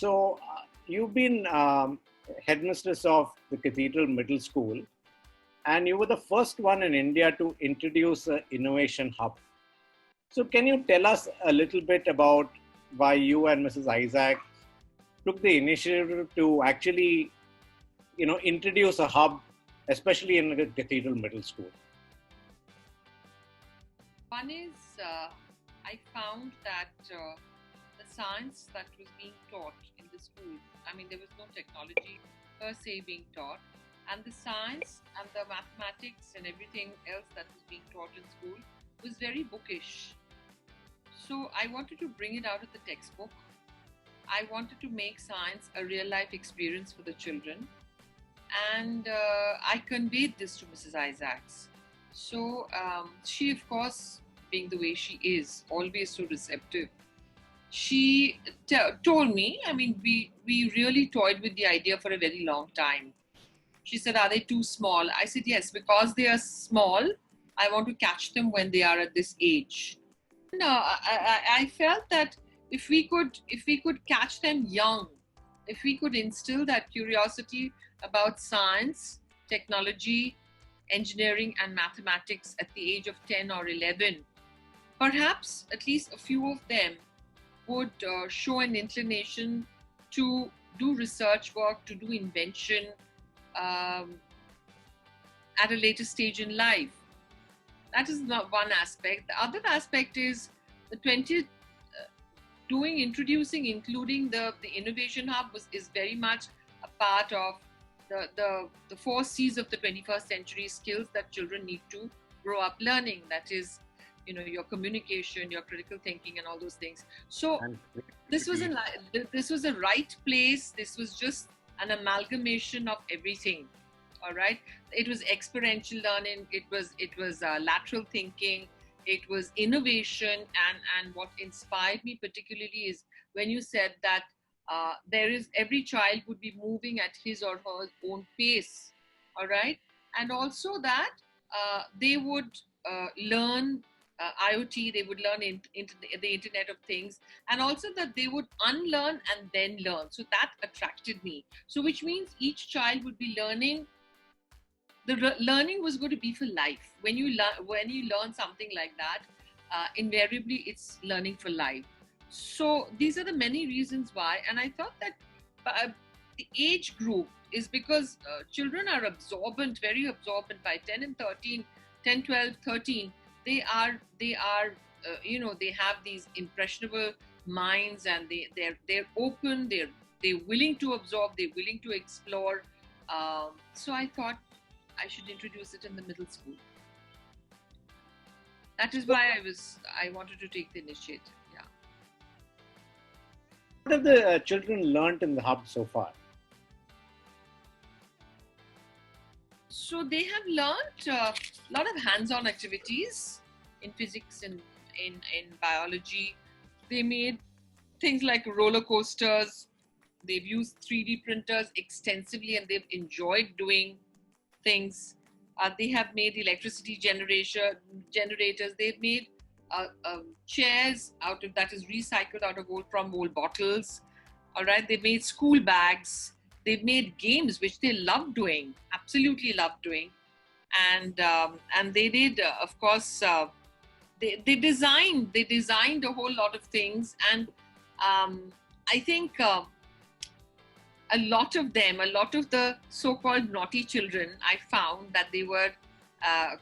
You've been headmistress of the Cathedral Middle School, and you were the first one in India to introduce an innovation hub. So, can you tell us a little bit about why you and Mrs. Isaac took the initiative to actually, introduce a hub, especially in the Cathedral Middle School? One is I found that the science that was being taught in the school, I mean, there was no technology per se being taught, and the science and the mathematics and everything else that was being taught in school was very bookish. So I wanted to bring it out of the textbook. I wanted to make science a real life experience for the children, and I conveyed this to Mrs. Isaacs. So she, of course, being the way she is, always so receptive, she told me, I mean, we really toyed with the idea for a very long time. She said, are they too small? I said, yes, because they are small, I want to catch them when they are at this age. No, I felt that if we could catch them young, if we could instill that curiosity about science, technology, engineering and mathematics at the age of 10 or 11, perhaps at least a few of them would show an inclination to do research work, to do invention um, at a later stage in life. That is not one aspect. The other aspect is the 20th including the innovation hub is very much a part of the four C's of the 21st century: skills that children need to grow up learning. That is, your communication, your critical thinking, and all those things. So this was a right place. This was just an amalgamation of everything. All right. It was experiential learning. It was lateral thinking. It was innovation, and what inspired me particularly is when you said that every child would be moving at his or her own pace, all right, and also that they would learn IoT, they would learn the Internet of Things, and also that they would unlearn and then learn. So that attracted me. So which means each child would be learning. The learning was going to be for life. When you learn something like that, invariably it's learning for life. So these are the many reasons why, and I thought that the age group is because children are absorbent, very absorbent by 10 and 13, 10, 12, 13. They are they have these impressionable minds, and they're open, they're willing to absorb, they're willing to explore. So I thought I should introduce it in the middle school. That is why I wanted to take the initiative. Yeah. What have the children learned in the hub so far? So they have learned a lot of hands-on activities in physics and in biology. They made things like roller coasters. They've used 3D printers extensively, and they've enjoyed doing things. They have made electricity generators. They've made chairs that is recycled from old bottles. All right. They've made school bags. They've made games which they love doing, absolutely love doing, and they did, of course. They designed a whole lot of things, and I think a lot of the so-called naughty children, I found that they were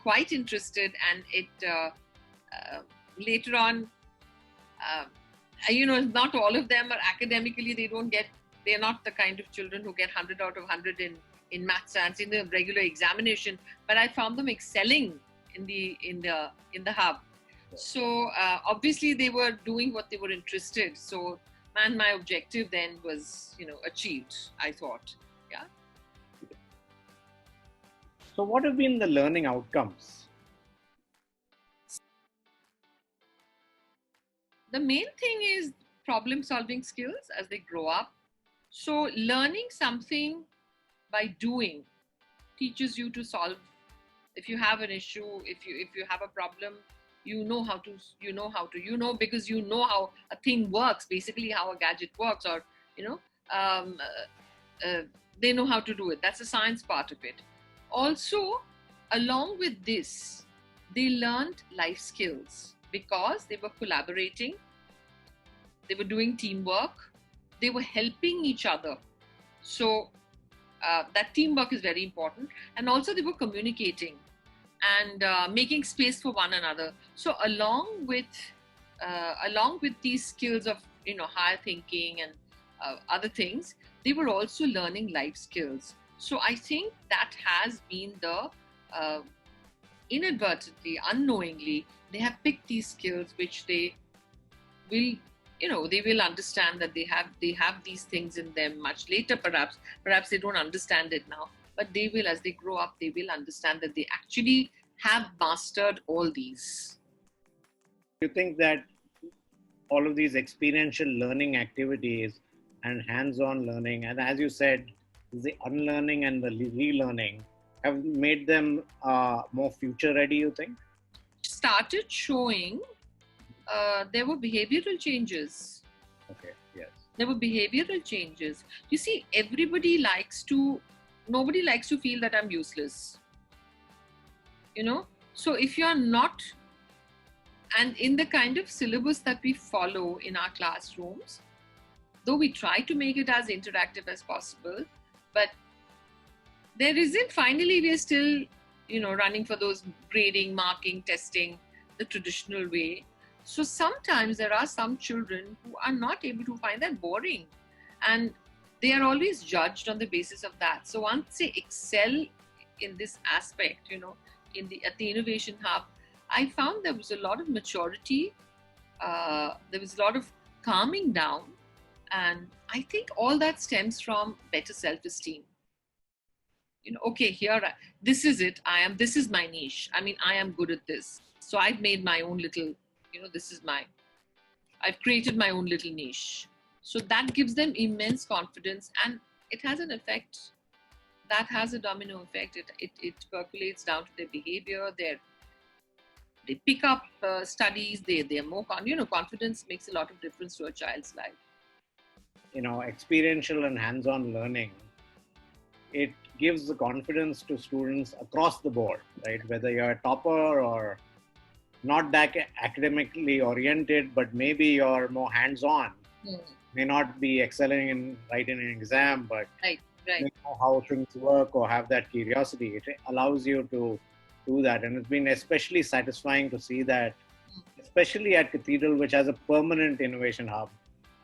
quite interested, and it later on, not all of them are academically. They're not the kind of children who get 100 out of 100 in math science in the regular examination. But I found them excelling in the hub. So obviously they were doing what they were interested. So my objective then was achieved, I thought. Yeah. So what have been the learning outcomes? The main thing is problem solving skills as they grow up. So learning something by doing teaches you to solve. If you have an issue, if you have a problem, because you know how a thing works, basically how a gadget works, or You know, um, they know how to do it. That's the science part of it. Also, along with this, they learned life skills because they were collaborating, they were doing teamwork, they were helping each other. So that teamwork is very important, and also they were communicating and making space for one another. So along with these skills of higher thinking and other things, they were also learning life skills. So I think that has been the uh, inadvertently, unknowingly, they have picked these skills which they will they will understand that they have these things in them much later. Perhaps they don't understand it now, but they will, as they grow up, they will understand that they actually have mastered all these. You think that all of these experiential learning activities and hands-on learning, and as you said, the unlearning and the relearning, have made them more future ready, you think? Started showing there were behavioral changes. Okay, yes. There were behavioral changes. You see, nobody likes to feel that I'm useless. So if you're not, and in the kind of syllabus that we follow in our classrooms, though we try to make it as interactive as possible, but there isn't, finally we're still running for those grading, marking, testing the traditional way. So sometimes there are some children who are not able to find that boring, and they are always judged on the basis of that. So once they excel in this aspect, at the innovation hub, I found there was a lot of maturity, there was a lot of calming down, and I think all that stems from better self-esteem. Okay, this is it. This is my niche. I mean, I am good at this. So I've made my own little, I've created my own little niche. So that gives them immense confidence, and it has an effect. That has a domino effect. It percolates down to their behavior. They pick up studies. They're more confidence makes a lot of difference to a child's life. Experiential and hands-on learning, it gives the confidence to students across the board, right? Whether you're a topper or not that academically oriented, but maybe you're more hands-on, may not be excelling in writing an exam, but right. know how things work or have that curiosity. It allows you to do that, and it's been especially satisfying to see that, especially at Cathedral, which has a permanent innovation hub,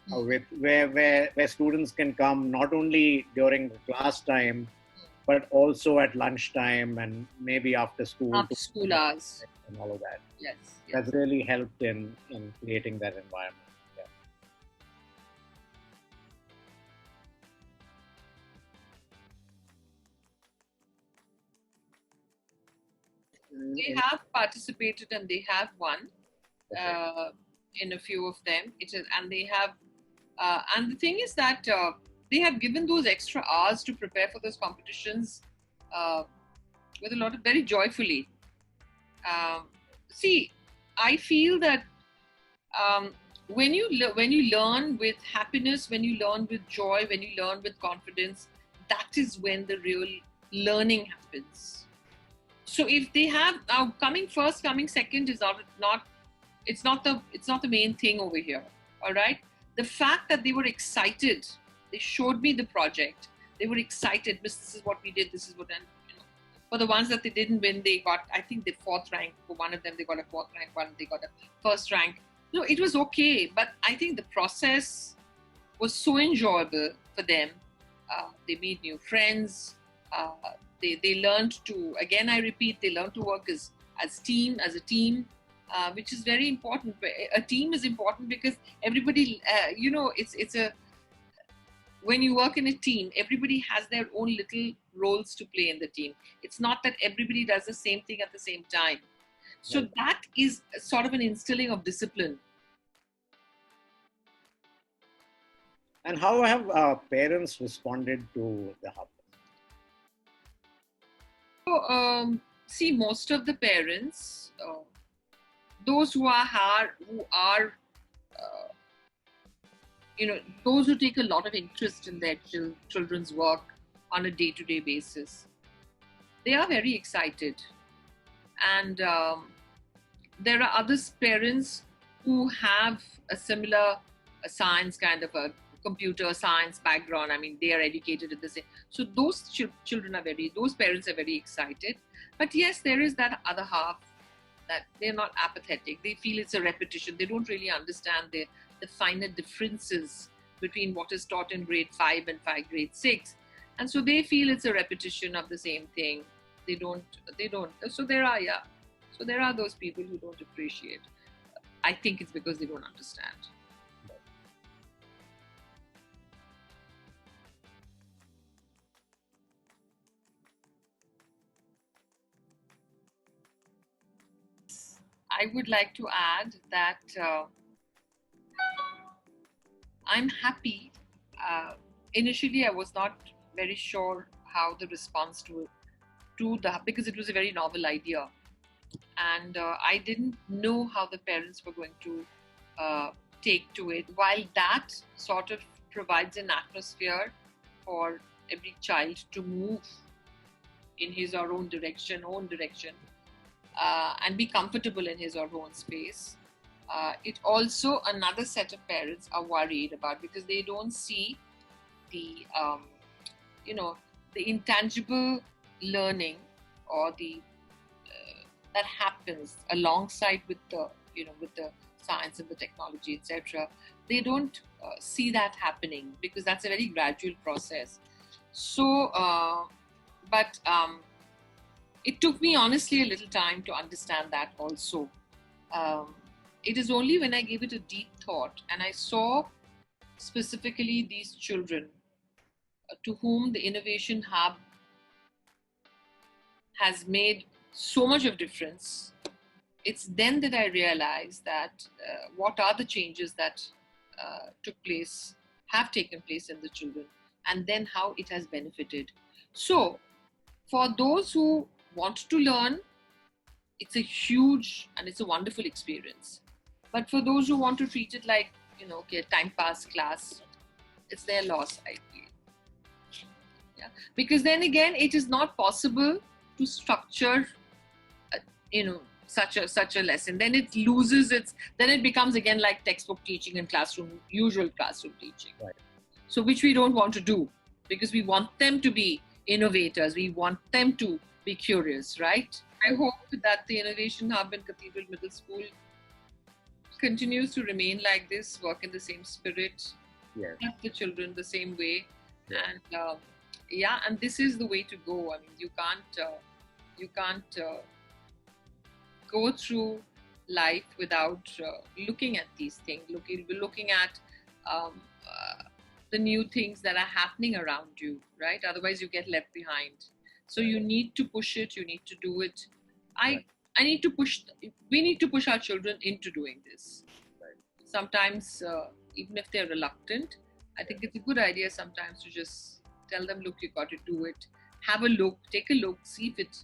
with where students can come not only during the class time, but also at lunchtime and maybe after school hours and all of that. Yes. That's really helped in creating that environment. They have participated and they have won in a few of them. And they have, and the thing is that they have given those extra hours to prepare for those competitions with a lot of, very joyfully. See, I feel that when you learn with happiness, when you learn with joy, when you learn with confidence, that is when the real learning happens. So if they have now coming second is it's not the main thing over here. All right, the fact that they were excited, they showed me the project, they were excited. This is what we did. This is what, and for the ones that they didn't win, they got, I think, the fourth rank. For one of them, they got a fourth rank. One, they got a first rank. It was okay, but I think the process was so enjoyable for them. They made new friends. They learned to, again, I repeat, they learned to work as a team, which is very important. A team is important because everybody, when you work in a team, everybody has their own little roles to play in the team. It's not that everybody does the same thing at the same time. So that is sort of an instilling of discipline. And how have parents responded to the hub? So, see, most of the parents, those who are those who take a lot of interest in their children's work on a day-to-day basis, they are very excited. And there are other parents who have a similar science kind of a computer science background. I mean, they are educated at the same. So those those parents are very excited. But yes, there is that other half that they're not apathetic. They feel it's a repetition. They don't really understand the finer differences between what is taught in grade 5 and grade 6. And so they feel it's a repetition of the same thing. They don't. So there are those people who don't appreciate. I think it's because they don't understand. I would like to add that I'm happy. Initially, I was not very sure how the response to the, because it was a very novel idea, and I didn't know how the parents were going to take to it. While that sort of provides an atmosphere for every child to move in his or own direction, and be comfortable in his or her own space. It also, another set of parents are worried about, because they don't see the the intangible learning, or the that happens alongside with the with the science and the technology, etc. They don't see that happening, because that's a very gradual process. So but it took me honestly a little time to understand that also. It is only when I gave it a deep thought and I saw specifically these children to whom the Innovation Hub has made so much of difference. It's then that I realized that what are the changes that have taken place in the children, and then how it has benefited. So for those who want to learn, it's a huge and it's a wonderful experience. But for those who want to treat it like, okay, time pass class, it's their loss, I feel. Yeah. Because then again, it is not possible to structure, such a lesson. Then it loses then it becomes again like textbook teaching and usual classroom teaching. Right. So which we don't want to do, because we want them to be innovators. We want them to be curious, right? I hope that the Innovation Hub in Cathedral Middle School continues to remain like this, work in the same spirit, help the children the same way. Yeah. And and this is the way to go. I mean, you can't go through life without looking at these things, looking at the new things that are happening around you, right? Otherwise you get left behind. So you need to push it, you need to do it. We need to push our children into doing this. Sometimes, even if they're reluctant, I think it's a good idea sometimes to just tell them, look, you got to do it. Have a look, take a look, see if it